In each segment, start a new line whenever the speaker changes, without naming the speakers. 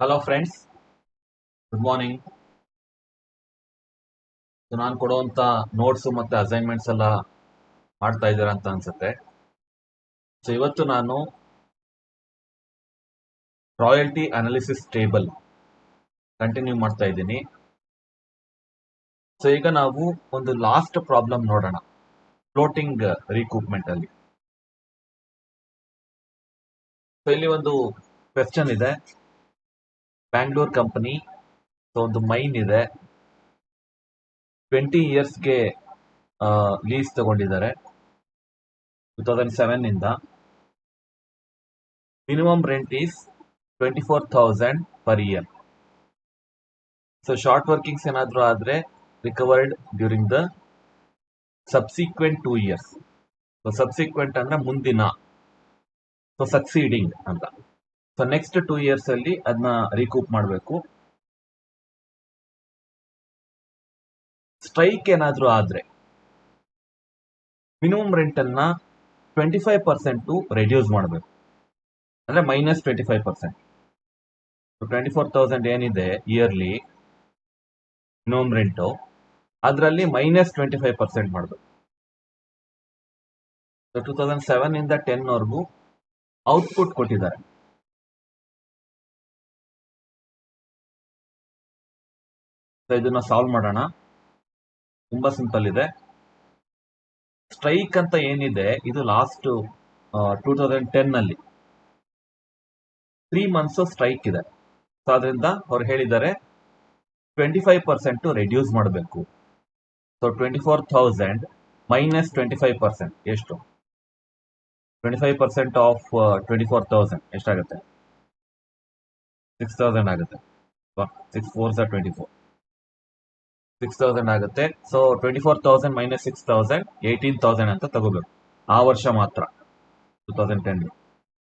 Hello friends, good morning. ನಾನು ಕೊಡುವಂತ notes ಮತ್ತೆ ಅಸೈನ್ಮೆಂಟ್ಸ್ ಎಲ್ಲ ಮಾಡ್ತಾ ಇದ್ದೀರಾ ಅಂತ ಅನ್ಸುತ್ತೆ. ಸೊ ಇವತ್ತು ನಾನು ರಾಯಲ್ಟಿ ಅನಾಲಿಸಿಸ್ ಟೇಬಲ್ ಕಂಟಿನ್ಯೂ ಮಾಡ್ತಾ ಇದ್ದೀನಿ. ಸೊ ಈಗ ನಾವು ಒಂದು ಲಾಸ್ಟ್ ಪ್ರಾಬ್ಲಮ್ ನೋಡೋಣ, ಫ್ಲೋಟಿಂಗ್ ರೀಕೂಪ್ಮೆಂಟ್ ಅಲ್ಲಿ. ಸೊ ಇಲ್ಲಿ ಒಂದು ಕ್ವೆಶ್ಚನ್ ಇದೆ. ಬ್ಯಾಂಗ್ಳೂರ್ ಕಂಪನಿ ಒಂದು ಮೈನ್ ಇದೆ, 20 ಇಯರ್ಸ್ಗೆ ಲೀಸ್ ತಗೊಂಡಿದ್ದಾರೆ 2007 ಇಂದ. Minimum rent is 24,000 per year. So short workings ಏನಾದರೂ ಆದ್ರೆ recovered during the subsequent 2 years. So subsequent ಅಂದ್ರೆ ಮುಂದಿನ, ಸೊ ಸಕ್ಸೀಡಿಂಗ್ ಅಂತ. ಸೊ ನೆಕ್ಸ್ಟ್ 2 ಇಯರ್ಸ್ ಅಲ್ಲಿ ಅದನ್ನ ರಿಕೂಪ್ ಮಾಡಬೇಕು. ಸ್ಟ್ರೈಕ್ ಏನಾದ್ರೂ ಆದ್ರೆ ಮಿನಿಮಮ್ ರೆಂಟ್ ಅನ್ನ 25% ರೆಡ್ಯೂಸ್ ಮಾಡಬೇಕು, ಅಂದ್ರೆ -25%. 24,000 ಏನಿದೆ ಇಯರ್ಲಿ ಮಿನಿಮಮ್ ರೆಂಟು, ಅದರಲ್ಲಿ -25% ಮಾಡಬೇಕು. 2007 ಇಂದ 10 ವರೆಗೂ ಔಟ್ಪುಟ್ ಕೊಟ್ಟಿದ್ದಾರೆ. ಇದನ್ನ ಸಾಲ್ವ್ ಮಾಡೋಣ. ತುಂಬಾ ಸಿಂಪಲ್ ಇದೆ. ಸ್ಟ್ರೈಕ್ ಅಂತ ಏನಿದೆ ಇದು ಲಾಸ್ಟ್ 2010 ಅಲ್ಲಿ 3 ಮಂತ್ಸ್ ಸ್ಟ್ರೈಕ್ ಇದೆ. ಸೊ ಅದರಿಂದ ಅವ್ರು ಹೇಳಿದ್ದಾರೆ 25% ರೆಡ್ಯೂಸ್ ಮಾಡಬೇಕು. ಸೊ 24,000 -25% ಎಷ್ಟು? 25% ಆಫ್ 24,000 ಎಷ್ಟಾಗುತ್ತೆ? 6,000 ಆಗುತ್ತೆ. 6 4s 24, 6,000 ಆಗುತ್ತೆ. ಸೊ 24,000 - 6,000 18,000 ಅಂತ ತಗೋಬೇಕು ಆ ವರ್ಷ ಮಾತ್ರ, 2010.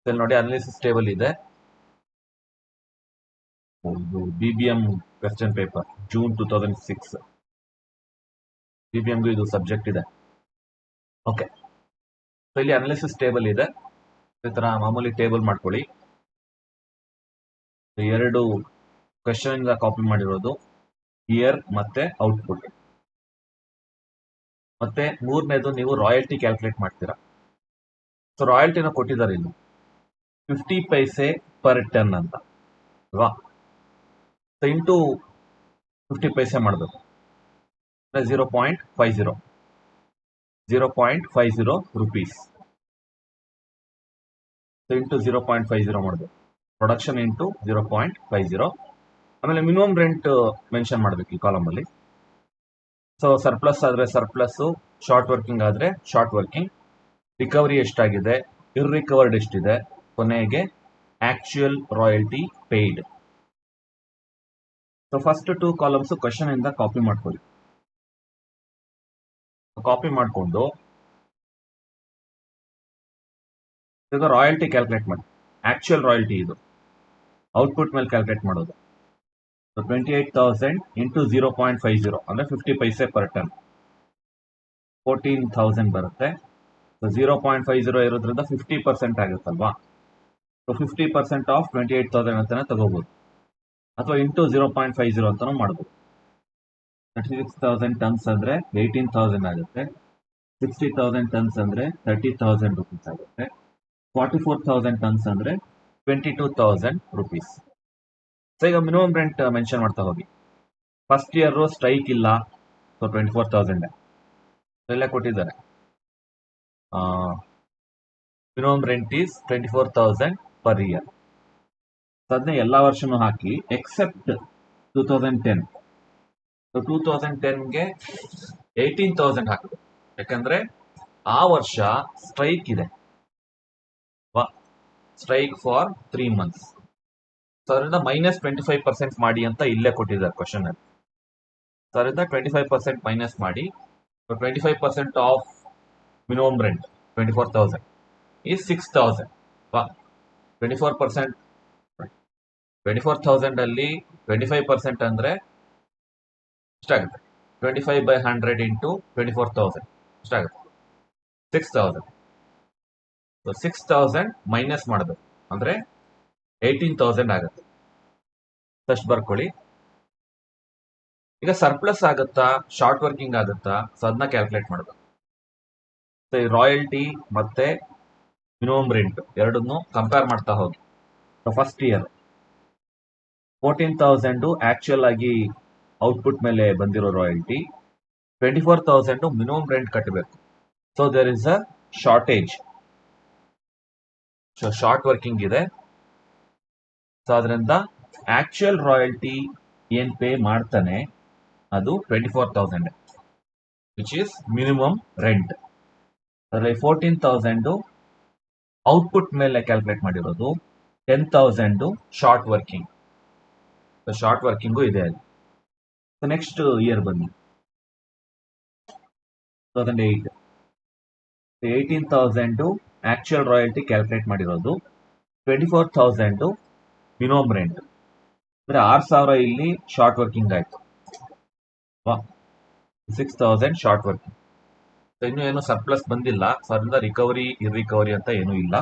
ಇಲ್ಲಿ ನೋಡಿ, ಅನಾಲಿಸಿಸ್ ಟೇಬಲ್ ಇದೆ. BBM question paper June 2006. BBMಗೂ ಇದು ಸಬ್ಜೆಕ್ಟ್ ಇದೆ. ಓಕೆ, ಸೊ ಇಲ್ಲಿ ಅನಾಲಿಸಿಸ್ ಟೇಬಲ್ ಇದೆ. ಈ ತರ ಮಾಮೂಲಿ ಟೇಬಲ್ ಮಾಡ್ಕೊಳ್ಳಿ. ಎರಡು ಕ್ವೆಶ್ಚನ್ ಇಂದ ಕಾಪಿ ಮಾಡಿರೋದು, ಇಯರ್ ಮತ್ತೆ ಔಟ್ಪುಟ್. ಮತ್ತೆ ಮೂರನೇದು ನೀವು ರಾಯಲ್ಟಿ ಕ್ಯಾಲ್ಕುಲೇಟ್ ಮಾಡ್ತೀರಾ. ಸೊ ರಾಯಲ್ಟಿನ ಕೊಟ್ಟಿದ್ದಾರೆ ಇಲ್ಲಿ 50 ಪೈಸೆ ಪರ್ ಟನ್ ಅಂತ ಅಲ್ವಾ. ಸೊ ಇಂಟು 50 ಪೈಸೆ ಮಾಡಬೇಕು, 0.50 ರುಪೀಸ್. ಸೊ ಇಂಟು 0.50 ಮಾಡಬೇಕು. Production into 0.50. ಆಮೇಲೆ ಮಿನಿಮಮ್ ರೆಂಟ್ ಮೆನ್ಷನ್ ಮಾಡಬೇಕು ಈ ಕಾಲಮ್ ಅಲ್ಲಿ. ಸೊ ಸರ್ಪ್ಲಸ್ ಆದ್ರೆ ಸರ್ಪ್ಲಸ್, ಶಾರ್ಟ್ ವರ್ಕಿಂಗ್ ಆದ್ರೆ ಶಾರ್ಟ್ ವರ್ಕಿಂಗ್, ರಿಕವರಿ ಎಷ್ಟಾಗಿದೆ, ಇರ್ರಿಕವರ್ಡ್ ಎಷ್ಟಿದೆ, ಕೊನೆಗೆ actual royalty paid. So first 2 columns question ಇಂದ ಕಾಪಿ ಮಾಡ್ಕೊಳ್ಳಿ. ಕಾಪಿ ಮಾಡಿಕೊಂಡು ಈಗ ರಾಯಲ್ಟಿ ಕ್ಯಾಲ್ಕುಲೇಟ್ ಮಾಡಿ. ಆಕ್ಚುಯಲ್ ರಾಯಲ್ಟಿ ಇದು ಔಟ್ಪುಟ್ ಮೇಲೆ ಕ್ಯಾಲ್ಕುಲೇಟ್ ಮಾಡೋದು. 28,000 ಇಂಟು 0.50 ಅಂದ್ರೆ 50 ಪೈಸೆ ಪರ್ ಟನ್, 14,000 ಬರುತ್ತೆ. 0.50 ಇರೋದ್ರಿಂದ 50% ಆಗುತ್ತಲ್ವಾ. ಸೊ 50% ಆಫ್ 28,000 ಅಂತಾನೆ ತಗೋಬಹುದು, ಅಥವಾ ಇಂಟು 0.50 ಅಂತಾನು ಮಾಡಬಹುದು. 36,000 ಟನ್ಸ್ ಅಂದ್ರೆ 18,000 ಆಗುತ್ತೆ. 60,000 ಟನ್ಸ್ ಅಂದ್ರೆ 30,000 ರುಪೀಸ್ ಆಗುತ್ತೆ. 44,000 ಟನ್ಸ್ ಅಂದ್ರೆ 22,000 ರುಪೀಸ್. ಸೊ ಈಗ ಮಿನಿಮಮ್ ರೆಂಟ್ ಮೆನ್ಷನ್ ಮಾಡ್ತಾ ಹೋಗಿ. ಫಸ್ಟ್ ಇಯರ್ ಸ್ಟ್ರೈಕ್ ಇಲ್ಲ, ಸೊ 24,000 ಎಲ್ಲ ಕೊಟ್ಟಿದ್ದಾರೆ. Minimum rent is 24,000 per year. ಅದನ್ನ ಎಲ್ಲಾ ವರ್ಷನೂ ಹಾಕಿ ಎಕ್ಸೆಪ್ಟ್ 2010. ಸೊ 2010ಗೆ 18,000 ಹಾಕಬೇಕು, ಯಾಕಂದ್ರೆ ಆ ವರ್ಷ ಸ್ಟ್ರೈಕ್ ಇದೆ, ಸ್ಟ್ರೈಕ್ ಫಾರ್ 3 ಮಂತ್ಸ್. ಸೊ ಅದರಿಂದ -25% ಮಾಡಿ ಅಂತ ಇಲ್ಲೇ ಕೊಟ್ಟಿದ್ದಾರೆ ಕ್ವಶನ್ ಅಲ್ಲಿ. ಸೊ ಅದರಿಂದ 25% ಮೈನಸ್ ಮಾಡಿ. 25% ಆಫ್ ಮಿನಿಮಮ್ ರೆಂಟ್ 24,000 ಈಸ್ 6,000. 24,000 ಅಲ್ಲಿ 25% ಅಂದ್ರೆ ಎಷ್ಟಾಗುತ್ತೆ? 25/100 ಇಂಟು 24,000 ಎಷ್ಟಾಗುತ್ತೆ? 6,000. ಸೊ 6,000 ಮೈನಸ್ ಮಾಡಬೇಕು, ಅಂದ್ರೆ 18,000 ಆಗುತ್ತೆ. ಫಸ್ಟ್ ಬರ್ಕೊಳ್ಳಿ. ಈಗ ಸರ್ಪ್ಲಸ್ ಆಗುತ್ತಾ ಶಾರ್ಟ್ ವರ್ಕಿಂಗ್ ಆಗುತ್ತಾ ಸೊ ಅದನ್ನ ಕ್ಯಾಲ್ಕುಲೇಟ್ ಮಾಡಬೇಕು. ರಾಯಲ್ಟಿ ಮತ್ತೆ ಮಿನಿಮಮ್ ರೆಂಟ್ ಎರಡನ್ನು ಕಂಪೇರ್ ಮಾಡ್ತಾ ಹೋಗಿ. ಫಸ್ಟ್ ಇಯರ್ 14,000 ಆಕ್ಚುಯಲ್ ಆಗಿ ಔಟ್ಪುಟ್ ಮೇಲೆ ಬಂದಿರೋ ರಾಯಲ್ಟಿ, 24,000 ಮಿನಿಮಮ್ ರೆಂಟ್ ಕಟ್ಟಬೇಕು. So there is a shortage. So short working ಇದೆ. ಸೊ ಅದರಿಂದ ಆಕ್ಚುಯಲ್ ರಾಯಲ್ಟಿ ಏನ್ ಪೇ ಮಾಡ್ತಾನೆ ಅದು 24,000 ವಿಚ್ ಇಸ್ ಮಿನಿಮಮ್ ರೆಂಟ್. ಅದರಲ್ಲಿ 14,000 ಔಟ್ಪುಟ್ ಮೇಲೆ ಕ್ಯಾಲ್ಕುಲೇಟ್ ಮಾಡಿರೋದು, 10,000 ಶಾರ್ಟ್ ವರ್ಕಿಂಗ್. ಶಾರ್ಟ್ ವರ್ಕಿಂಗು ಇದೆ ಅಲ್ಲಿ. ನೆಕ್ಸ್ಟ್ ಇಯರ್ ಬನ್ನಿ 2008, 18,000 ಆಕ್ಚುಯಲ್ ರಾಯಲ್ಟಿ ಕ್ಯಾಲ್ಕುಲೇಟ್ ಮಾಡಿರೋದು, 24,000 ಮಿನಿಮಮ್ ರೆಂಟ್. ಅಂದ್ರೆ 6,000 ಇಲ್ಲಿ ಶಾರ್ಟ್ ವರ್ಕಿಂಗ್ ಆಯ್ತು, 6,000 ಶಾರ್ಟ್ ವರ್ಕಿಂಗ್. ಇನ್ನು ಏನು ಸರ್ಪ್ಲಸ್ ಬಂದಿಲ್ಲ. ಸೊ ಅದರಿಂದ ರಿಕವರಿ ಇರ್ರಿಕವರಿ ಅಂತ ಏನೂ ಇಲ್ಲ.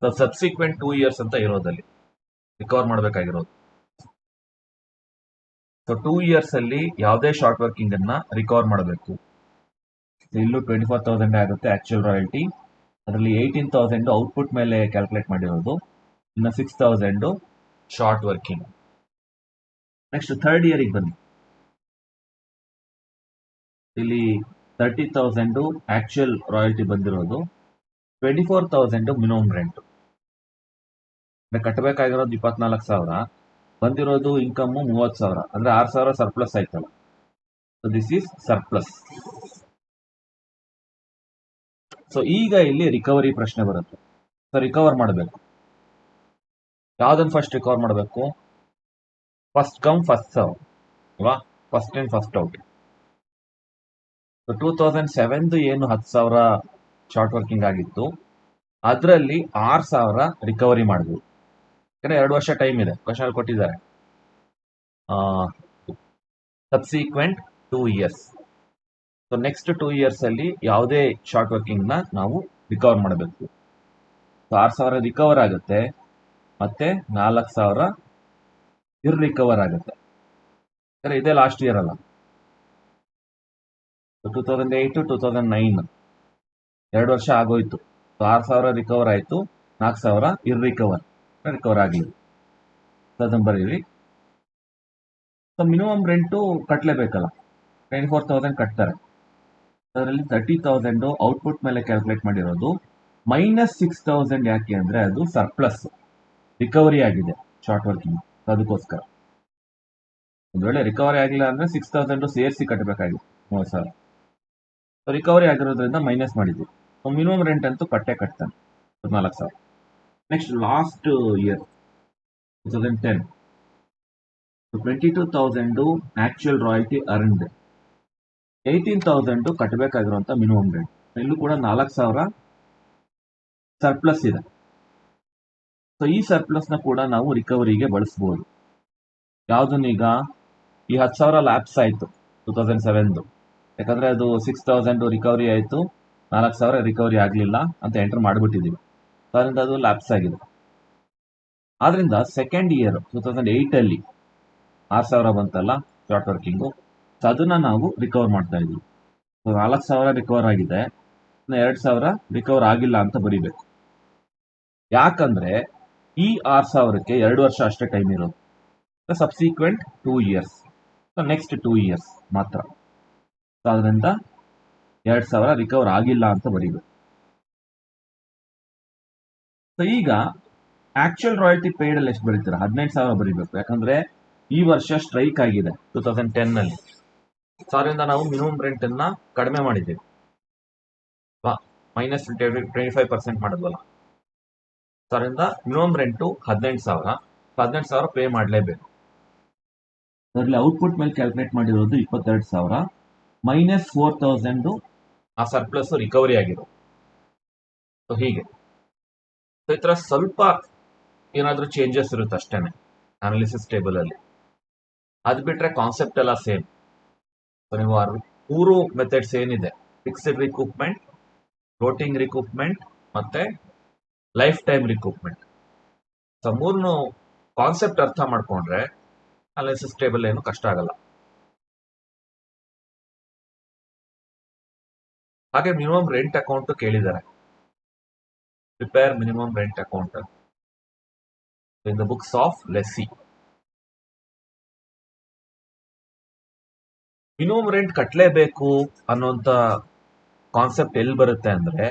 ಸಬ್ಸಿಕ್ವೆಂಟ್ 2 ಇಯರ್ಸ್ ಅಂತ ಇರೋದಲ್ಲಿ ರಿಕವರ್ ಮಾಡಬೇಕಾಗಿರೋದು. ಸೊ 2 ಇಯರ್ಸ್ ಅಲ್ಲಿ ಯಾವುದೇ ಶಾರ್ಟ್ ವರ್ಕಿಂಗ್ ಅನ್ನ ರಿಕವರ್ ಮಾಡಬೇಕು. ಇಲ್ಲೂ 24,000 ಆಗುತ್ತೆ ಆಕ್ಚುಯಲ್ ರಾಯಲ್ಟಿ. ಅದರಲ್ಲಿ 18,000 ಔಟ್ಪುಟ್ ಮೇಲೆ ಕ್ಯಾಲ್ಕುಲೇಟ್ ಮಾಡಿರೋದು, ಇನ್ನು 6,000 ಶಾರ್ಟ್ ವರ್ಕಿಂಗ್. ನೆಕ್ಸ್ಟ್ ಥರ್ಡ್ ಇಯರಿಗೆ ಬನ್ನಿ. ಇಲ್ಲಿ 30,000 ಆಕ್ಚುಯಲ್ ರಾಯಲ್ಟಿ ಬಂದಿರೋದು, 24,000 ಮಿನಿಮಮ್ ರೆಂಟ್. ಕಟ್ಟಬೇಕಾಗಿರೋದು 24,000, ಬಂದಿರೋದು ಇನ್ಕಮ್ 30,000, ಅಂದ್ರೆ 6,000 ಸರ್ಪ್ಲಸ್ ಆಯ್ತಲ್ಲ. So this is surplus. So ಈಗ ಇಲ್ಲಿ ರಿಕವರಿ ಪ್ರಶ್ನೆ ಬರುತ್ತೆ. ಸೊ ರಿಕವರ್ ಮಾಡಬೇಕು. ಯಾವ್ದನ್ನ ಫಸ್ಟ್ ರಿಕವರ್ ಮಾಡಬೇಕು? ಫಸ್ಟ್ ಕಮ್ ಫಸ್ಟ್ ಸರ್ವ್ ಅಲ್ವಾ, ಫಸ್ಟ್ ಇನ್ ಫಸ್ಟ್ ಔಟ್. 2007 ಏನು 10,000 ಶಾರ್ಟ್ ವರ್ಕಿಂಗ್ ಆಗಿತ್ತು, ಅದರಲ್ಲಿ 6,000 ರಿಕವರಿ ಮಾಡಬಹುದು. ಯಾಕಂದ್ರೆ 2 ವರ್ಷ ಟೈಮ್ ಇದೆ, ಕ್ವಶನ್ ಕೊಟ್ಟಿದ್ದಾರೆ. Subsequent 2 years. So next 2 years ಅಲ್ಲಿ ಯಾವುದೇ ಶಾರ್ಟ್ ವರ್ಕಿಂಗ್ ನ ನಾವು ರಿಕವರ್ ಮಾಡಬೇಕು. ಸೊ 6,000 ರಿಕವರ್ ಆಗುತ್ತೆ, ಮತ್ತೆ 4,000 ರಿಕವರ್ ಆಗುತ್ತೆ. ಇದೇ ಲಾಸ್ಟ್ ಇಯರ್ ಅಲ್ಲ. 2008 2009 2 ವರ್ಷ ಆಗೋಯ್ತು. 6,000 ರಿಕವರ್ ಆಯ್ತು, 4,000 ರಿಕವರ್ ಆಗಲಿಲ್ಲ. ಅದನ್ನ ಬರೀರಿ. ಸೊ ಮಿನಿಮಮ್ ರೆಂಟು ಕಟ್ಟಲೇಬೇಕಲ್ಲ, 24,000 ಕಟ್ತಾರೆ. ಅದರಲ್ಲಿ 30,000 ಔಟ್ಪುಟ್ ಮೇಲೆ ಕ್ಯಾಲ್ಕುಲೇಟ್ ಮಾಡಿರೋದು, -6,000 ಯಾಕೆ ಅಂದ್ರೆ ಅದು ಸರ್ಪ್ಲಸ್ ರಿಕವರಿ ಆಗಿದೆ ಶಾರ್ಟ್ ವರ್ಕಿಂಗ್. ಅದಕ್ಕೋಸ್ಕರ ಒಂದ್ ವೇಳೆ ರಿಕವರಿ ಆಗಿಲ್ಲ ಅಂದ್ರೆ 6,000 ಸೇರಿಸಿ ಕಟ್ಟಬೇಕಾಗಿತ್ತು, 30,000. ರಿಕವರಿ ಆಗಿರೋದ್ರಿಂದ ಮೈನಸ್ ಮಾಡಿದ್ವಿ. ಮಿನಿಮಮ್ ರೆಂಟ್ ಅಂತೂ ಕಟ್ತಾನೆ, 14,000. Next last year 2010, 22,000 actual royalty earned, 18,000 ಕಟ್ಟಬೇಕಾಗಿರುವಂತ ಮಿನಿಮಮ್ ರೆಂಟ್. ಇಲ್ಲೂ ಕೂಡ 4,000 ಸರ್ಪ್ಲಸ್ ಇದೆ. ಸೊ ಈ ಸರ್ಪ್ಲಸ್ ನ ಕೂಡ ನಾವು ರಿಕವರಿಗೆ ಬಳಸಬಹುದು. ಯಾವ್ದನ್ನೀಗ ಈ 10,000 ಲ್ಯಾಪ್ಸ್ ಆಯ್ತು 2007, ಯಾಕಂದ್ರೆ ಅದು 6,000 ರಿಕವರಿ ಆಯ್ತು, 4,000 ರಿಕವರಿ ಆಗ್ಲಿಲ್ಲ ಅಂತ ಎಂಟರ್ ಮಾಡಿಬಿಟ್ಟಿದೀವಿ. ಅದರಿಂದ ಅದು ಲ್ಯಾಪ್ಸ್ ಆಗಿದೆ. ಆದ್ರಿಂದ ಸೆಕೆಂಡ್ ಇಯರ್ 2008 ಅಲ್ಲಿ 6,000 ಬಂತಲ್ಲ ಶಾರ್ಟ್ ವರ್ಕಿಂಗು, ಅದನ್ನ ನಾವು ರಿಕವರ್ ಮಾಡ್ತಾ ಇದೀವಿ. 4,000 ರಿಕವರ್ ಆಗಿದೆ, 2,000 ರಿಕವರ್ ಆಗಿಲ್ಲ ಅಂತ ಬರೀಬೇಕು. ಯಾಕಂದ್ರೆ ಈ 6,000ಕ್ಕೆ 2 ವರ್ಷ ಅಷ್ಟೇ ಟೈಮ್ ಇರೋದು. ಸಬ್ಸಿಕ್ವೆಂಟ್ 2 ಇಯರ್ಸ್, ನೆಕ್ಸ್ಟ್ 2 ಇಯರ್ಸ್ ಮಾತ್ರ. ಅದರಿಂದ 2,000 ರಿಕವರ್ ಆಗಿಲ್ಲ ಅಂತ ಬರೀಬೇಕು. ಸೊ ಈಗ ಆಕ್ಚುಯಲ್ ರಾಯಲ್ಟಿ ಪೇಯ್ಡ್ ಅಲ್ಲಿ ಎಷ್ಟು ಬರೀತೀರಾ? 18,000 ಬರೀಬೇಕು. ಯಾಕಂದ್ರೆ ಈ ವರ್ಷ ಸ್ಟ್ರೈಕ್ ಆಗಿದೆ 2010 ನಲ್ಲಿ. ಅದರಿಂದ ನಾವು ಮಿನಿಮಮ್ ರೆಂಟ್ ಅನ್ನ ಕಡಿಮೆ ಮಾಡಿದ್ದೇವೆ, -25% ಮಾಡಿದ್ವಲ್ಲ. ಅದರಿಂದ ಮಿನಿಮಮ್ ರೆಂಟು 18,000, 18,000 ಪೇ ಮಾಡಲೇಬೇಕು. ಅದರಲ್ಲಿ ಔಟ್ಪುಟ್ ಮೇಲೆ ಕ್ಯಾಲ್ಕುಲೇಟ್ ಮಾಡಿರೋದು 22,000, -4,000 ಆ ಸರ್ಪ್ಲಸ್ ರಿಕವರಿ ಆಗಿರೋ. ಸೊ ಹೀಗೆ ಈ ತರ ಸ್ವಲ್ಪ ಏನಾದ್ರೂ ಚೇಂಜಸ್ ಇರುತ್ತೆ ಅಷ್ಟೇನೆ ಅನಾಲಿಸಿಸ್ ಟೇಬಲ್ ಅಲ್ಲಿ. ಅದು ಬಿಟ್ರೆ ಕಾನ್ಸೆಪ್ಟ್ ಎಲ್ಲ ಸೇಮ್. ನೀವು 3 ಮೆಥಡ್ಸ್ ಏನಿದೆ, ಫಿಕ್ಸ್ಡ್ ರಿಕೂಪ್ಮೆಂಟ್, ಫ್ಲೋಟಿಂಗ್ ರಿಕೂಪ್ಮೆಂಟ್ ಮತ್ತೆ life time recoupment, so 3 concept ಅರ್ಥ ಮಾಡ್ಕೊಂಡ್ರೆ ಅನಾಲಿಸಿಸ್ ಟೇಬಲ್ ಏನು ಕಷ್ಟ ಆಗಲ್ಲ. ಹಾಗೆ ಮಿನಿಮಮ್ ರೆಂಟ್ ಅಕೌಂಟ್ ಕೇಳಿದ್ದಾರೆ. Prepare minimum rent account in the books of lessee. Minimum rent ಕಟ್ಟಲೇಬೇಕು ಅನ್ನೋಂಥ ಕಾನ್ಸೆಪ್ಟ್ ಎಲ್ಲಿ ಬರುತ್ತೆ ಅಂದ್ರೆ,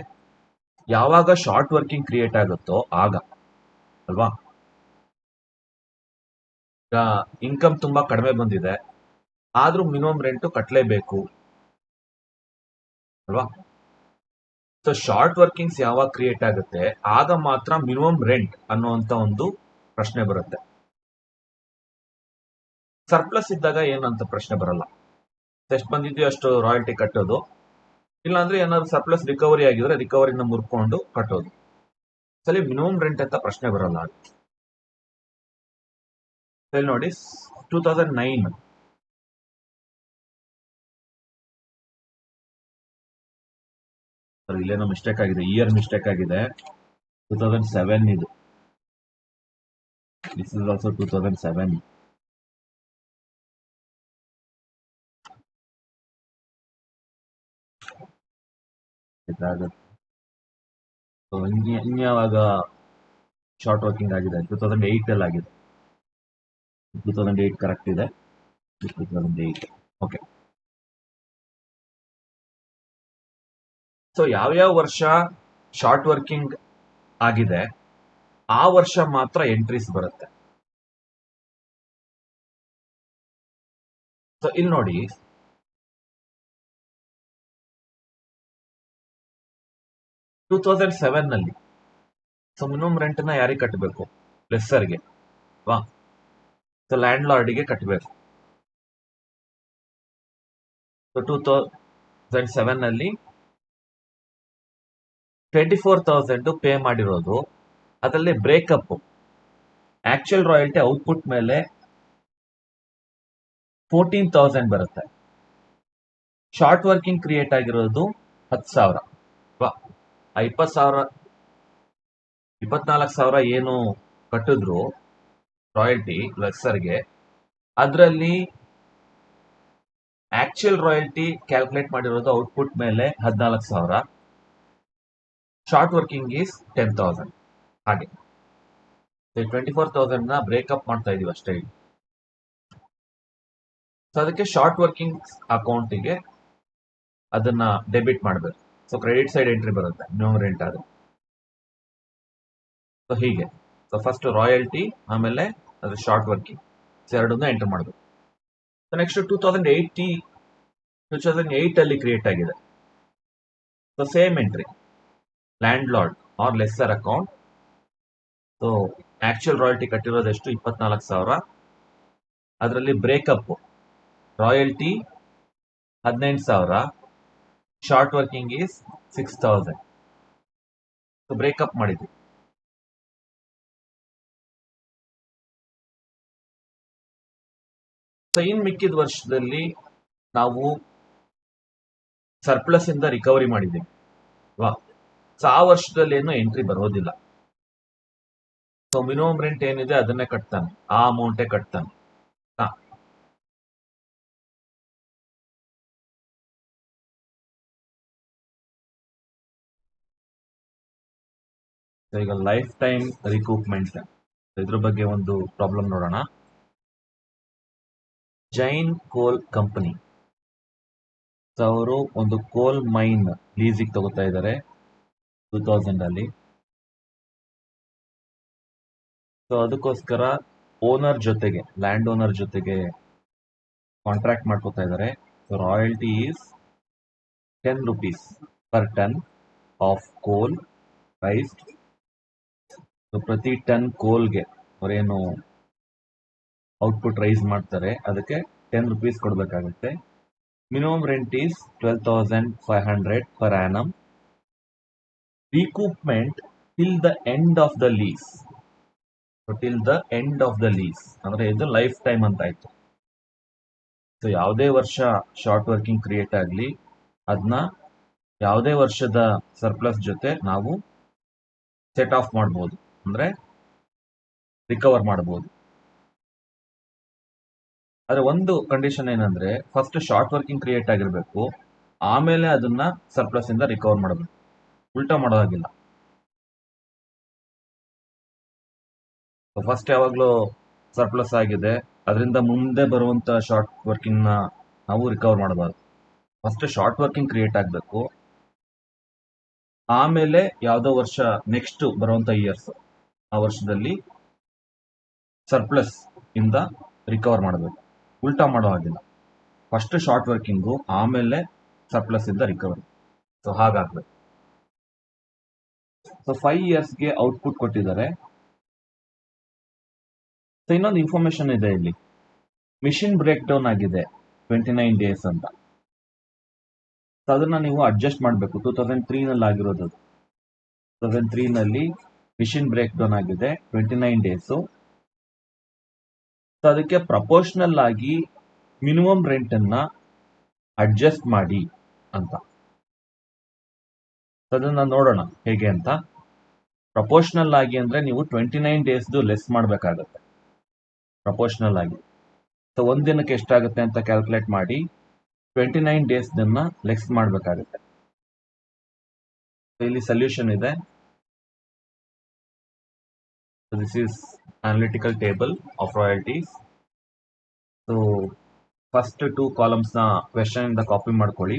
ಯಾವಾಗ ಶಾರ್ಟ್ ವರ್ಕಿಂಗ್ ಕ್ರಿಯೇಟ್ ಆಗುತ್ತೋ ಆಗ ಅಲ್ವಾ. ಈಗ ಇನ್ಕಮ್ ತುಂಬಾ ಕಡಿಮೆ ಬಂದಿದೆ, ಆದ್ರೂ ಮಿನಿಮಮ್ ರೆಂಟ್ ಕಟ್ಟಲೇಬೇಕು ಅಲ್ವಾ. ಸೊ ಶಾರ್ಟ್ ವರ್ಕಿಂಗ್ಸ್ ಯಾವಾಗ ಕ್ರಿಯೇಟ್ ಆಗುತ್ತೆ ಆಗ ಮಾತ್ರ ಮಿನಿಮಮ್ ರೆಂಟ್ ಅನ್ನುವಂತ ಒಂದು ಪ್ರಶ್ನೆ ಬರುತ್ತೆ. ಸರ್ಪ್ಲಸ್ ಇದ್ದಾಗ ಏನಂತ ಪ್ರಶ್ನೆ ಬರಲ್ಲ. ಎಷ್ಟು ಬಂದಿದೆಯೋ ಅಷ್ಟು ರಾಯಲ್ಟಿ ಕಟ್ಟೋದು, ಇಲ್ಲಾಂದ್ರೆ ಏನಾದ್ರು ಸರ್ಪ್ಲಸ್ ರಿಕವರಿ ಆಗಿದ್ರೆ ರಿಕವರಿನ ಮುರ್ಕೊಂಡು ಕಟ್ಟೋದು. ಸರಿ, ಮಿನಿಮಮ್ ರೆಂಟ್ ಅಂತ ಪ್ರಶ್ನೆ ಬರಲ್ಲ. ಸರಿ ನೋಡಿ, 2009 ಇಲ್ಲೇನೋ ಮಿಸ್ಟೇಕ್ ಆಗಿದೆ, ಇಯರ್ ಮಿಸ್ಟೇಕ್ ಆಗಿದೆ. 2007 ಇದು. This is also 2007. ಇನ್ಯಾವಾಗ ಶಾರ್ಟ್ ವರ್ಕಿಂಗ್ ಆಗಿದೆ? 2008 ಅಲ್ಲಿ ಆಗಿದೆ. 2008 ಕರೆಕ್ಟ್ ಇದೆ. 2008. ಓಕೆ. ಸೊ ಯಾವ್ಯಾವ ವರ್ಷ ಶಾರ್ಟ್ ವರ್ಕಿಂಗ್ ಆಗಿದೆ ಆ ವರ್ಷ ಮಾತ್ರ ಎಂಟ್ರೀಸ್ ಬರುತ್ತೆ. ಸೊ ಇಲ್ಲಿ ನೋಡಿ, 2007 ನಲ್ಲಿ ಸೊ ಮಿನಿಮಮ್ ರೆಂಟ್ ನ ಯಾರಿಗೆ ಕಟ್ಟಬೇಕು? ಲೆಸ್ಸರ್ಗೆ ವಾ. ಸೊ ಲ್ಯಾಂಡ್ ಲಾರ್ಡ್ಗೆ ಕಟ್ಟಬೇಕು. ಸೊ 2007 ನಲ್ಲಿ 24,000 ಪೇ ಮಾಡಿರೋದು, ಅದರಲ್ಲಿ ಬ್ರೇಕಪ್ ಆಕ್ಚುಯಲ್ ರಾಯಲ್ಟಿ ಔಟ್ಪುಟ್ ಮೇಲೆ 14,000 ಬರುತ್ತೆ. ಶಾರ್ಟ್ ವರ್ಕಿಂಗ್ ಕ್ರಿಯೇಟ್ ಆಗಿರೋದು 10,000. ಆ 24,000 ಏನು ಕಟ್ಟಿದ್ರು ರಾಯಲ್ಟಿ ಲೆಸ್ಸರ್ಗೆ, ಅದರಲ್ಲಿ ಆಕ್ಚುಯಲ್ ರಾಯಲ್ಟಿ ಕ್ಯಾಲ್ಕುಲೇಟ್ ಮಾಡಿರೋದು ಔಟ್ಪುಟ್ ಮೇಲೆ 14,000. Short working is 10,000. ಹಾಗೆ 24,000 ನ ಬ್ರೇಕಪ್ ಮಾಡ್ತಾ ಇದೀವಿ ಅಷ್ಟೇ. ಸೊ ಅದಕ್ಕೆ ಶಾರ್ಟ್ ವರ್ಕಿಂಗ್ ಅಕೌಂಟಿಗೆ ಅದನ್ನ ಡೆಬಿಟ್ ಮಾಡಬೇಕು. ಸೊ ಕ್ರೆಡಿಟ್ ಸೈಡ್ ಎಂಟ್ರಿ ಬರುತ್ತೆ ಮಿನಿಮಮ್ ರೆಂಟ್ ಆದ್ರೆ. ಸೊ ಹೀಗೆ, ಸೊ ಫಸ್ಟ್ ರಾಯಲ್ಟಿ, ಆಮೇಲೆ ಅದು ಶಾರ್ಟ್ ವರ್ಕಿಂಗ್, ಎರಡನ್ನ ಎಂಟರ್ ಮಾಡಬೇಕು. ಸೊ ನೆಕ್ಸ್ಟ್ 2008 ಅಲ್ಲಿ ಕ್ರಿಯೇಟ್ ಆಗಿದೆ. So same entry, landlord or lessor account. So actual royalty ಕಟ್ಟಿರೋದು ಎಷ್ಟು? 24,000. ಅದರಲ್ಲಿ breakup royalty 18,000, short working is 6,000. So breakup ಮಾಡಿದ್ವಿ. ಸೊ ಇನ್ ಮಿಕ್ಕಿದ ವರ್ಷದಲ್ಲಿ ನಾವು ಸರ್ಪ್ಲಸ್ ಇಂದ ರಿಕವರಿ ಮಾಡಿದ್ದೀವಿ. ಸೊ ಆ ವರ್ಷದಲ್ಲಿ ಏನು ಎಂಟ್ರಿ ಬರೋದಿಲ್ಲ. ಸೊ ಮಿನಿಮಮ್ ರೆಂಟ್ ಏನಿದೆ ಅದನ್ನೇ ಕಟ್ತಾನೆ, ಆ ಅಮೌಂಟೇ ಕಟ್ತಾನೆ. ಈಗ ಲೈಫ್ ಟೈಮ್ ರಿಕೂಪ್ಮೆಂಟ್, ಇದ್ರ ಬಗ್ಗೆ ಒಂದು ಪ್ರಾಬ್ಲಮ್ ನೋಡೋಣ. ಜೈನ್ ಕೋಲ್ ಕಂಪನಿ, ಸೊ ಅವರು ಒಂದು ಕೋಲ್ ಮೈನ್ ಲೀಸಿಗೆ ತಗೋತಾ ಇದ್ದಾರೆ 2000 ಅಲ್ಲಿ. ಸೊ ಅದಕ್ಕೋಸ್ಕರ ಓನರ್ ಜೊತೆಗೆ, ಲ್ಯಾಂಡ್ ಓನರ್ ಜೊತೆಗೆ ಕಾಂಟ್ರಾಕ್ಟ್ ಮಾಡ್ಕೋತಾ ಇದ್ದಾರೆ. So royalty is 10 rupees per ton of coal priced. So ಪ್ರತಿ ಟನ್ ಕೋಲ್ಗೆ ಅವರೇನು ಔಟ್ಪುಟ್ ರೈಸ್ ಮಾಡ್ತಾರೆ ಅದಕ್ಕೆ 10 rupees ಕೊಡಬೇಕಾಗುತ್ತೆ. Minimum rent is 12,500 per annum. Recoupment till the end of the lease. Till the end of the lease ಅಂದ್ರೆ ಇದು life time ಅಂತ ಆಯ್ತು. ಸೊ ಯಾವುದೇ ವರ್ಷ ಶಾರ್ಟ್ ವರ್ಕಿಂಗ್ ಕ್ರಿಯೇಟ್ ಆಗಲಿ, ಅದನ್ನ ಯಾವುದೇ ವರ್ಷದ ಸರ್ಪ್ಲಸ್ ಜೊತೆ ನಾವು ಸೆಟ್ ಆಫ್ ಮಾಡ್ಬೋದು. ಅಂದ್ರೆ ರಿಕವರ್ ಮಾಡಬಹುದು. ಆದ್ರೆ ಒಂದು ಕಂಡೀಷನ್ ಏನಂದ್ರೆ ಫಸ್ಟ್ ಶಾರ್ಟ್ ವರ್ಕಿಂಗ್ ಕ್ರಿಯೇಟ್ ಆಗಿರ್ಬೇಕು, ಆಮೇಲೆ ಅದನ್ನ ಸರ್ಪ್ಲಸ್ ಇಂದ ರಿಕವರ್ ಮಾಡಬೇಕು, ಉಲ್ಟಾ ಮಾಡೋದಾಗಿಲ್ಲ. ಫಸ್ಟ್ ಯಾವಾಗ್ಲೂ ಸರ್ಪ್ಲಸ್ ಆಗಿದೆ, ಅದರಿಂದ ಮುಂದೆ ಬರುವಂತ ಶಾರ್ಟ್ ವರ್ಕಿಂಗ್ ನ ನಾವು ರಿಕವರ್ ಮಾಡಬಾರ್ದು. ಫಸ್ಟ್ ಶಾರ್ಟ್ ವರ್ಕಿಂಗ್ ಕ್ರಿಯೇಟ್ ಆಗಬೇಕು, ಆಮೇಲೆ ಯಾವ್ದೋ ವರ್ಷ ನೆಕ್ಸ್ಟ್ ಬರುವಂತ ಇಯರ್ಸ್ ಆ ವರ್ಷದಲ್ಲಿ ಸರ್ಪ್ಲಸ್ ಇಂದ ರಿಕವರ್ ಮಾಡಬೇಕು, ಉಲ್ಟಾ ಮಾಡೋ ಹಾಗಿಲ್ಲ. ಫಸ್ಟ್ ಶಾರ್ಟ್ ವರ್ಕಿಂಗು, ಆಮೇಲೆ ಸರ್ಪ್ಲಸ್ ಇಂದ ರಿಕವರಿ. ಸೊ ಹಾಗಾಗ್ಬೇಕು. ಸೊ 5 ಇಯರ್ಸ್ಗೆ ಔಟ್ಪುಟ್ ಕೊಟ್ಟಿದ್ದಾರೆ. ಸೊ ಇನ್ನೊಂದು ಇನ್ಫಾರ್ಮೇಶನ್ ಇದೆ ಇಲ್ಲಿ, ಮಿಷಿನ್ ಬ್ರೇಕ್ ಡೌನ್ ಆಗಿದೆ 29 ಡೇಸ್ ಅಂತ. ಸೊ ಅದನ್ನ ನೀವು ಅಡ್ಜಸ್ಟ್ ಮಾಡಬೇಕು. 2003 ನಲ್ಲಿ ಆಗಿರೋದು. 2003 ನಲ್ಲಿ ಮಿಷಿನ್ ಬ್ರೇಕ್ ಡೌನ್ ಆಗಿದೆ 29 ಡೇಸು. ಸೊ ಅದಕ್ಕೆ ಪ್ರಪೋರ್ಷನಲ್ ಆಗಿ ಮಿನಿಮಮ್ ರೆಂಟ್ ಅನ್ನ ಅಡ್ಜಸ್ಟ್ ಮಾಡಿ ಅಂತ. ಅದನ್ನ ನೋಡೋಣ ಹೇಗೆ ಅಂತ. ಪ್ರಪೋರ್ಷನಲ್ ಆಗಿ ಅಂದ್ರೆ ನೀವು 29 ಡೇಸ್ದು ಲೆಸ್ ಮಾಡಬೇಕಾಗತ್ತೆ ಪ್ರಪೋರ್ಷನಲ್ ಆಗಿ. ಸೊ ಒಂದ್ ದಿನಕ್ಕೆ ಎಷ್ಟಾಗುತ್ತೆ ಅಂತ ಕ್ಯಾಲ್ಕುಲೇಟ್ ಮಾಡಿ 29 ಡೇಸ್ ಲೆಸ್ ಮಾಡಬೇಕಾಗುತ್ತೆ. ಇಲ್ಲಿ ಸೊಲ್ಯೂಷನ್ ಇದೆ. This is analytical table of royalties. So first 2 columns ನ ಕ್ವೆಶ್ಚನ್ ಇಂದ ಕಾಪಿ ಮಾಡ್ಕೊಳ್ಳಿ,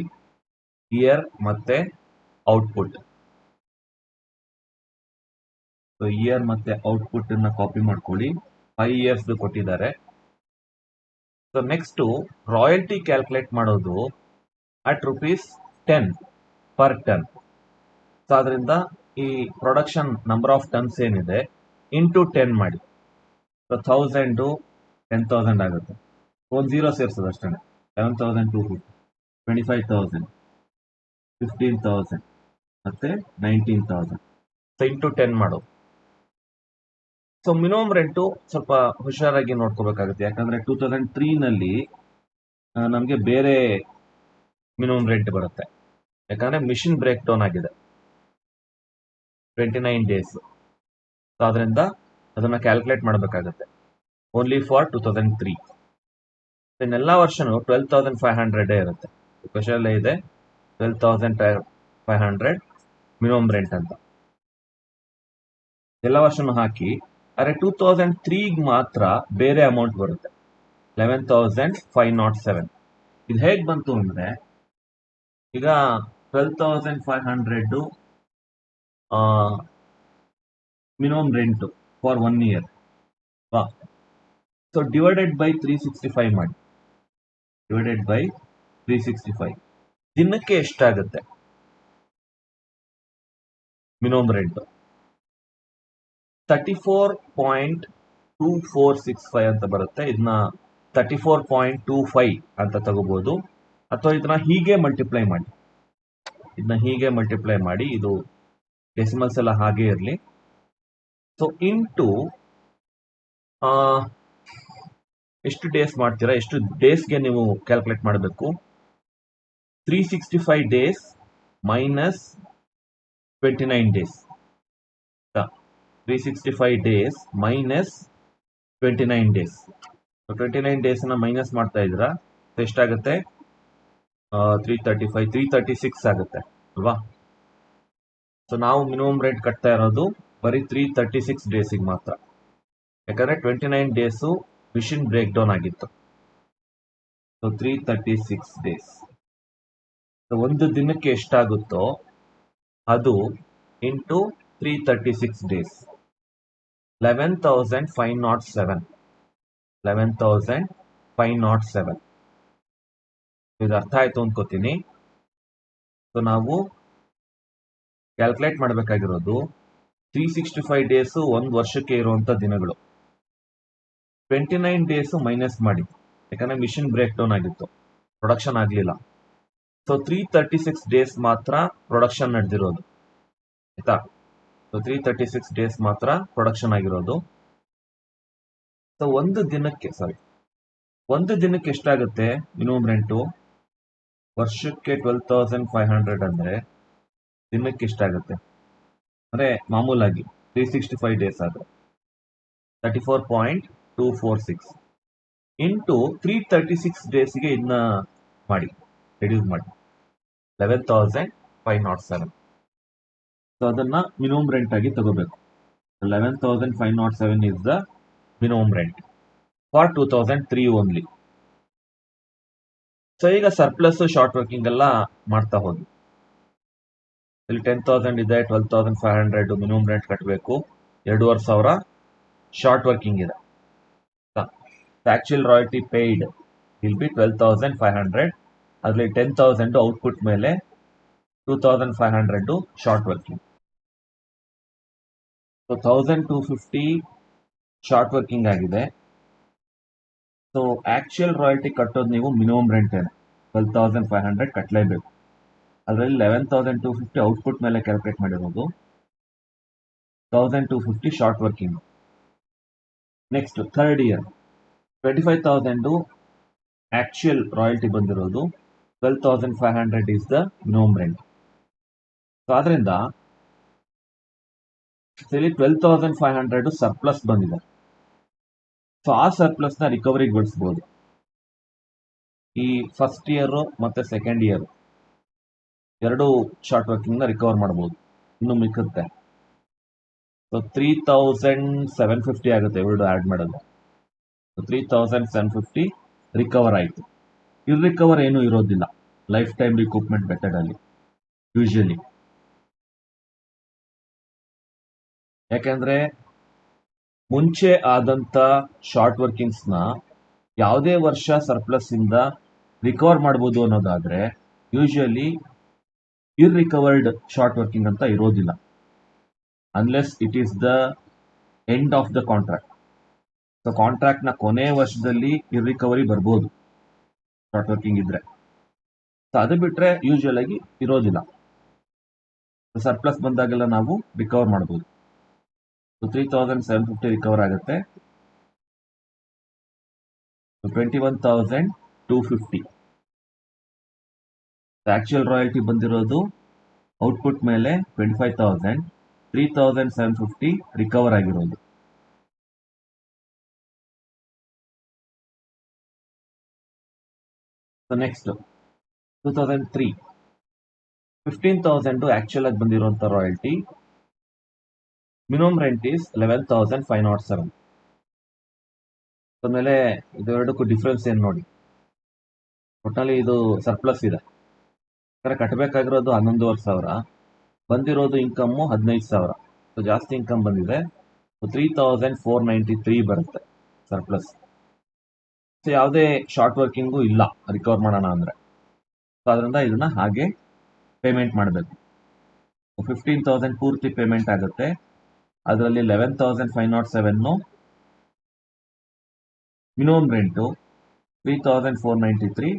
ಇಯರ್ ಮತ್ತೆ ಔಟ್ಪುಟ್. ಸೊ ಇಯರ್ ಮತ್ತೆ ಔಟ್ಪುಟ್ ಅನ್ನ ಕಾಪಿ ಮಾಡ್ಕೊಳ್ಳಿ. 5 ಇಯರ್ಸ್ ಕೊಟ್ಟಿದ್ದಾರೆ. ಸೊ ನೆಕ್ಸ್ಟ್ ರಾಯಲ್ಟಿ ಕ್ಯಾಲ್ಕುಲೇಟ್ ಮಾಡೋದು ಅಟ್ ₹10 ಪರ್ ಟನ್. ಸೊ ಅದರಿಂದ ಈ ಪ್ರೊಡಕ್ಷನ್ ನಂಬರ್ ಆಫ್ ಟನ್ಸ್ ಏನಿದೆ ಇಂಟು 10 ಮಾಡಿ. ಸೊ 1000 10,000 ಆಗುತ್ತೆ. ಒಂದು 0 ಸೇರಿಸೋದು ಅಷ್ಟೇ. 11,250, 25,000, 15,000 ಮತ್ತೆ 19,000. ಸೊ ಇಂಟು 10 ಮಾಡೋದು. ಸೊ ಮಿನಿಮಮ್ ರೆಂಟು ಸ್ವಲ್ಪ ಹುಷಾರಾಗಿ ನೋಡ್ಕೋಬೇಕಾಗುತ್ತೆ, ಯಾಕಂದ್ರೆ 2003 ನಲ್ಲಿ ನಮಗೆ ಬೇರೆ ಮಿನಿಮಮ್ ರೆಂಟ್ ಬರುತ್ತೆ, ಯಾಕಂದ್ರೆ ಮಿಷಿನ್ ಬ್ರೇಕ್ ಡೌನ್ ಆಗಿದೆ 29 ಡೇಸ್. ಸೊ ಅದರಿಂದ ಅದನ್ನ ಕ್ಯಾಲ್ಕುಲೇಟ್ ಮಾಡಬೇಕಾಗುತ್ತೆ ಓನ್ಲಿ ಫಾರ್ 2003. ಇನ್ನೆಲ್ಲ ವರ್ಷನೂ 12,500 ಇರುತ್ತೆ. ಕ್ವೆಶ್ಚನ್ ಇದೆ 12,500 ಮಿನಿಮಮ್ ರೆಂಟ್ ಅಂತ ಎಲ್ಲ ವರ್ಷನೂ ಹಾಕಿ. ಆದರೆ 2003 ಮಾತ್ರ ಬೇರೆ ಅಮೌಂಟ್ ಬರುತ್ತೆ, 11,507. ಇದು ಹೇಗೆ ಬಂತು ಅಂದ್ರೆ, ಈಗ 12,500 minimum rent for 1 year. So divided by 365 ಮಾಡಿ. ಡಿವೈಡೆಡ್ ಬೈ 365 ದಿನಕ್ಕೆ ಎಷ್ಟಾಗುತ್ತೆ ಮಿನಿಮಮ್ ರೆಂಟ್? 34.2465 ಅಂತ ಬರುತ್ತೆ. ಇದನ್ನ 34.25 ಅಂತ ತಗೋಬಹುದು, ಅಥವಾ ಇದನ್ನ ಹೀಗೆ ಮಲ್ಟಿಪ್ಲೈ ಮಾಡಿ. ಇದು ಡೆಸಿಮಲ್ಸ್ ಎಲ್ಲ ಹಾಗೆ ಇರಲಿ. ಸೊ ಇಂಟು ಎಷ್ಟು ಡೇಸ್ ಮಾಡ್ತೀರಾ, ಎಷ್ಟು ಡೇಸ್ಗೆ ನೀವು ಕ್ಯಾಲ್ಕುಲೇಟ್ ಮಾಡಬೇಕು. 365 days minus 29 days. 365 days minus 29 days. 29 days ನ ಮೈನಸ್ ಮಾಡ್ತಾ ಇದ್ದೀರಾ, ಎಷ್ಟಾಗುತ್ತೆ? 335, 336 ಆಗುತ್ತೆ ಅಲ್ವಾ? ಸೊ ನಾವು ಮಿನಿಮಮ್ ರೆಂಟ್ ಕಟ್ತಾ ಇರೋದು ಬರೀ 336 ಡೇಸಿಗೆ ಮಾತ್ರ, ಯಾಕಂದ್ರೆ 29 ಡೇಸು ಮಿಷಿನ್ ಬ್ರೇಕ್ ಡೌನ್ ಆಗಿತ್ತು. So 336 days. ಒಂದು ದಿನಕ್ಕೆ ಎಷ್ಟಾಗುತ್ತೋ ಅದು ಇಂಟು 336 ಡೇಸ್, 11,507. 11,507. ಇದು ಅರ್ಥ ಆಯ್ತು ಅನ್ಕೋತೀನಿ. ಸೊ ನಾವು ಕ್ಯಾಲ್ಕುಲೇಟ್ ಮಾಡಬೇಕಾಗಿರೋದು 365 ಡೇಸು ಒಂದು ವರ್ಷಕ್ಕೆ ಇರುವಂತ ದಿನಗಳು, 29 ಡೇಸು ಮೈನಸ್ ಮಾಡಿ, ಯಾಕಂದ್ರೆ ಮಿಷಿನ್ ಬ್ರೇಕ್ ಡೌನ್ ಆಗಿತ್ತು, ಪ್ರೊಡಕ್ಷನ್ ಆಗಲಿಲ್ಲ. ಸೊ 336 ಡೇಸ್ ಮಾತ್ರ ಪ್ರೊಡಕ್ಷನ್ ನಡೆದಿರೋದು, ಆಯ್ತಾ? ಸೊ 336 ಡೇಸ್ ಮಾತ್ರ ಪ್ರೊಡಕ್ಷನ್ ಆಗಿರೋದು. ಸೊ ಒಂದು ದಿನಕ್ಕೆ ಎಷ್ಟಾಗುತ್ತೆ ಮಿನಿಮಮ್ ರೆಂಟು? ವರ್ಷಕ್ಕೆ 12,500 ಅಂದ್ರೆ ದಿನಕ್ಕೆ ಎಷ್ಟಾಗುತ್ತೆ ಅಂದ್ರೆ ಮಾಮೂಲಾಗಿ 365 ಡೇಸ್ ಆದ್ರೆ 34.246 ಇಂಟು 336 ಡೇಸ್ಗೆ ಇನ್ನ ಮಾಡಿ ರೆಡ್ಯೂಸ್ ಮಾಡಿ 11,507. ಸೊ ಅದನ್ನ ಮಿನಿಮಮ್ ರೆಂಟ್ ಆಗಿ ತಗೋಬೇಕು. 11,507 is the minimum rent for 2003 only. So ಈಗ ಸರ್ಪ್ಲಸ್ ಶಾರ್ಟ್ ವರ್ಕಿಂಗ್ ಎಲ್ಲ ಮಾಡ್ತಾ ಹೋಗಿ. ಇಲ್ಲಿ 10,000 ಇದೆ, 12,500 ಮಿನಿಮಮ್ ರೆಂಟ್ ಕಟ್ಟಬೇಕು, 2,500 ಶಾರ್ಟ್ ವರ್ಕಿಂಗ್ ಇದೆ. Actual royalty paid will be 12,500. ಅದರಲ್ಲಿ 10,000 ಔಟ್ಪುಟ್ ಮೇಲೆ, 2,500 short working. So 1,250 short working ಆಗಿದೆ. ಸೊ ಆಕ್ಚುಯಲ್ ರಾಯಲ್ಟಿ ಕಟ್ಟೋದು ನೀವು ಮಿನಿಮಮ್ ರೆಂಟ್ 12,500 ಕಟ್ಟಲೇಬೇಕು. ಅದರಲ್ಲಿ 11,250 ಔಟ್ಪುಟ್ ಮೇಲೆ ಕ್ಯಾಲ್ಕುಲೇಟ್ ಮಾಡಿರೋದು, 1,250 short working. Next third year 25,000 actual royalty ಬಂದಿರೋದು, 12,500 is the minimum rent. So ಆದ್ರಿಂದ ಇಲ್ಲಿ 12,500 ಸರ್ಪ್ಲಸ್ ಬಂದಿದೆ. ಸೊ ಆ ಸರ್ಪ್ಲಸ್ ನ ರಿಕವರಿಗೆ ಬಳಸಬಹುದು. ಈ ಫಸ್ಟ್ ಇಯರ್ ಮತ್ತೆ ಸೆಕೆಂಡ್ ಇಯರ್ ಎರಡು ಶಾರ್ಟ್ ವರ್ಕಿಂಗ್ ನ ರಿಕವರ್ ಮಾಡಬಹುದು. ಇನ್ನು ಮಿಕ್ಕುತ್ತೆ. ಸೊ 3,750 ಆಗುತ್ತೆ ಎರಡು ಆಡ್ ಮಾಡೋದು. 3,750 ರಿಕವರ್ ಆಯಿತು. ಇರ್ರಿಕವರ್ ಏನೂ ಇರೋದಿಲ್ಲ ಲೈಫ್ ಟೈಮ್ ರಿಕೂಪ್ಮೆಂಟ್ ಮೆಥಡ್ ಅಲ್ಲಿ ಯೂಶಲಿ. ಯಾಕೆಂದ್ರೆ ಮುಂಚೆ ಆದಂತ ಶಾರ್ಟ್ ವರ್ಕಿಂಗ್ಸ್ ನ ಯಾವುದೇ ವರ್ಷ ಸರ್ಪ್ಲಸ್ ಇಂದ ರಿಕವರ್ ಮಾಡಬಹುದು ಅನ್ನೋದಾದ್ರೆ ಯೂಶಲಿ ಇರ್ರಿಕವರ್ಡ್ ಶಾರ್ಟ್ ವರ್ಕಿಂಗ್ ಅಂತ ಇರೋದಿಲ್ಲ, unless it is the end of the contract. So contract ನ ಕೊನೆ ವರ್ಷದಲ್ಲಿ ಇರ್ರಿಕವರಿ ಬರ್ಬೋದು ಶಾರ್ಟ್ ವರ್ಕಿಂಗ್ ಇದ್ರೆ. ಸೊ ಅದು ಬಿಟ್ರೆ ಯೂಶುವಲ್ ಆಗಿ ಇರೋದಿಲ್ಲ. ಸರ್ಪ್ಲಸ್ ಬಂದಾಗೆಲ್ಲ ನಾವು ರಿಕವರ್ ಮಾಡಬಹುದು. 3,750 ರಿಕವರ್ ಆಗುತ್ತೆ. 21,250 ಆಕ್ಚುಯಲ್ ರಾಯಲ್ಟಿ ಬಂದಿರೋದು ಔಟ್ಪುಟ್ ಮೇಲೆ 25,000, 3,750 ರಿಕವರ್ ಆಗಿರೋದು. ನೆಕ್ಸ್ಟ್ 2003 15,000 ಆಕ್ಚುಯಲ್ ಆಗಿ ಬಂದಿರುವಂತ ರಾಯಲ್ಟಿ, ಮಿನಿಮಮ್ ರೆಂಟ್ ಈಸ್ 11,507. ಆಮೇಲೆ ಇದೆರಡಕ್ಕೂ ಡಿಫ್ರೆನ್ಸ್ ಏನು ನೋಡಿ. ಒಟ್ಟಿನಲ್ಲಿ ಇದು ಸರ್ಪ್ಲಸ್ ಇದೆ, ಕಟ್ಟಬೇಕಾಗಿರೋದು 11,500, ಬಂದಿರೋದು ಇನ್ಕಮ್ 15,000. ಸೊ ಜಾಸ್ತಿ ಇನ್ಕಮ್ ಬಂದಿದೆ. 3,493 ಬರುತ್ತೆ ಸರ್ಪ್ಲಸ್. ಸೊ ಯಾವುದೇ ಶಾರ್ಟ್ ವರ್ಕಿಂಗು ಇಲ್ಲ ರಿಕವರ್ ಮಾಡೋಣ ಅಂದ್ರೆ. ಸೊ ಅದರಿಂದ ಇದನ್ನ ಹಾಗೆ ಪೇಮೆಂಟ್ ಮಾಡಬೇಕು. 15,000 ಪೂರ್ತಿ ಪೇಮೆಂಟ್ ಆಗುತ್ತೆ. ಅದರಲ್ಲಿ 11,507 minimum rent, 3,493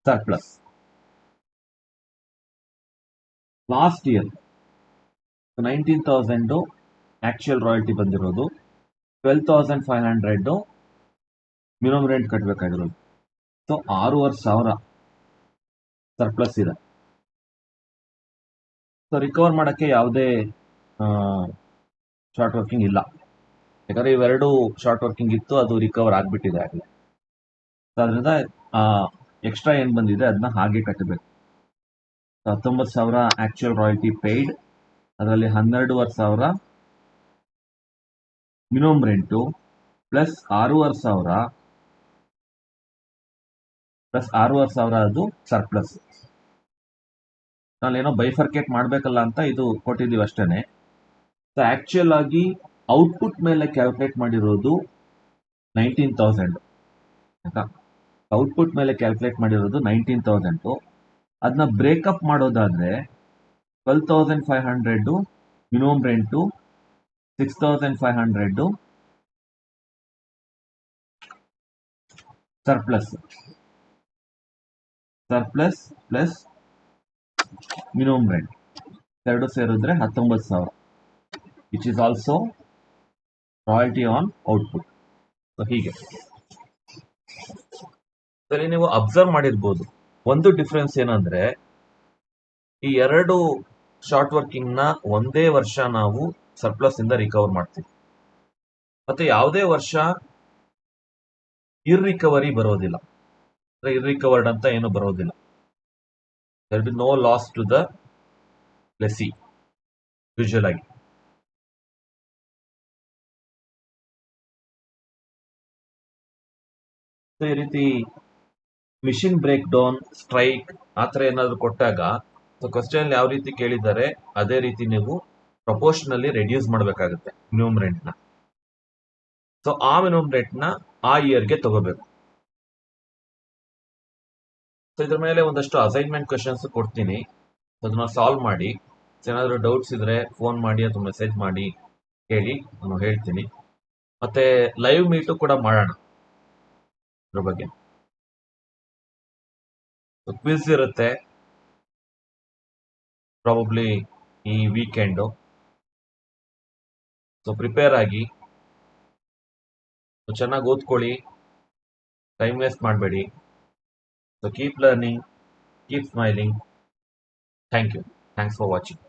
surplus. Last year 19,000 actual royalty ಬಂದಿರೋದು, 12,500 ಮಿನಿಮಮ್ ರೆಂಟ್ ಕಟ್ಟಬೇಕಾಗಿರೋದು. ಸೊ 6,500 ಸರ್ಪ್ಲಸ್ ಇದೆ. ಸೊ ರಿಕವರ್ ಮಾಡೋಕ್ಕೆ ಯಾವುದೇ ಶಾರ್ಟ್ ವರ್ಕಿಂಗ್ ಇಲ್ಲ, ಯಾಕಂದ್ರೆ ಇವೆರಡು ಶಾರ್ಟ್ ವರ್ಕಿಂಗ್ ಇತ್ತು, ಅದು ರಿಕವರ್ ಆಗ್ಬಿಟ್ಟಿದೆ ಆಗಲೇ. ಅದರಿಂದ ಎಕ್ಸ್ಟ್ರಾ ಏನ್ ಬಂದಿದೆ ಅದನ್ನ ಹಾಗೆ ಕಟ್ಟಬೇಕು. 19,000 ಆಕ್ಚುಯಲ್ ರಾಯಲ್ಟಿ ಪೇಯ್ಡ್, ಅದರಲ್ಲಿ 12,500 ಮಿನಿಮಮ್ ರೆಂಟು ಪ್ಲಸ್ 6,500 ಅದು ಸರ್ಪ್ಲಸ್. ನಾವೇನೋ ಬೈಫರ್ಕೇಟ್ ಮಾಡ್ಬೇಕಲ್ಲ ಅಂತ ಇದು ಕೊಟ್ಟಿದ್ದೀವಿ ಅಷ್ಟೇನೆ. ಸೊ ಆಕ್ಚುಯಲ್ ಆಗಿ ಔಟ್ಪುಟ್ ಮೇಲೆ ಕ್ಯಾಲ್ಕುಲೇಟ್ ಮಾಡಿರೋದು 19,000. ಔಟ್ಪುಟ್ ಮೇಲೆ ಕ್ಯಾಲ್ಕುಲೇಟ್ ಮಾಡಿರೋದು 19,000. ಅದನ್ನ ಬ್ರೇಕಪ್ ಮಾಡೋದಾದ್ರೆ 12,500 minimum rent, 6,500 surplus plus minimum rent ಎರಡು ಸೇರಿದ್ರೆ 19,000, which is also royalty on output. So ಹೀಗೆ ಸರಿ, ನೀವು ಅಬ್ಸರ್ವ್ ಮಾಡಿರ್ಬೋದು ಒಂದು ಡಿಫ್ರೆನ್ಸ್ ಏನಂದ್ರೆ, ಈ ಎರಡು ಶಾರ್ಟ್ ವರ್ಕಿಂಗ್ ನ ಒಂದೇ ವರ್ಷ ನಾವು ಸರ್ಪ್ಲಸ್ ಇಂದ ರಿಕವರ್ ಮಾಡ್ತೀವಿ. ಮತ್ತೆ ಯಾವುದೇ ವರ್ಷ ಇರ್ರಿಕವರಿ ಬರೋದಿಲ್ಲ, ಇರ್ರಿಕವರ್ಡ್ ಅಂತ ಏನು ಬರೋದಿಲ್ಲ. There be no loss to the lessee usual ಆಗಿ. ಈ ರೀತಿ ಮಿಷಿನ್ ಬ್ರೇಕ್ ಡೌನ್, ಸ್ಟ್ರೈಕ್ ಆ ಥರ ಏನಾದ್ರು ಕೊಟ್ಟಾಗ ಕ್ವಶನ್ ಯಾವ ರೀತಿ ಕೇಳಿದ್ದಾರೆ ಅದೇ ರೀತಿ ನೀವು ಪ್ರಪೋರ್ಷನಲ್ಲಿ ರೆಡ್ಯೂಸ್ ಮಾಡಬೇಕಾಗುತ್ತೆ ಮಿನಿಮಮ್ ರೆಂಟ್ನ. ಸೊ ಆ ಮಿನಿಮಮ್ ರೆಂಟ್ನ ಆ ಇಯರ್ಗೆ ತಗೋಬೇಕು. ಸೊ ಇದ್ರ ಮೇಲೆ ಒಂದಷ್ಟು ಅಸೈನ್ಮೆಂಟ್ ಕ್ವಶನ್ಸ್ ಕೊಡ್ತೀನಿ, ಅದನ್ನ ಸಾಲ್ವ್ ಮಾಡಿ. ಏನಾದರೂ ಡೌಟ್ಸ್ ಇದ್ರೆ ಫೋನ್ ಮಾಡಿ ಅಥವಾ ಮೆಸೇಜ್ ಮಾಡಿ ಕೇಳಿ, ನಾನು ಹೇಳ್ತೀನಿ. ಮತ್ತೆ ಲೈವ್ ಮೀಟು ಕೂಡ ಮಾಡೋಣ ಇದ್ರ ಬಗ್ಗೆ. ಕ್ವಿಜ್ ಇರುತ್ತೆ ಪ್ರಾಬಬ್ಲಿ ಈ ವೀಕೆಂಡು. ಸೊ ಪ್ರಿಪೇರ್ ಆಗಿ, ಚೆನ್ನಾಗಿ ಓದ್ಕೊಳ್ಳಿ, ಟೈಮ್ ವೇಸ್ಟ್ ಮಾಡಬೇಡಿ. So keep learning, keep smiling. Thank you. Thanks for watching.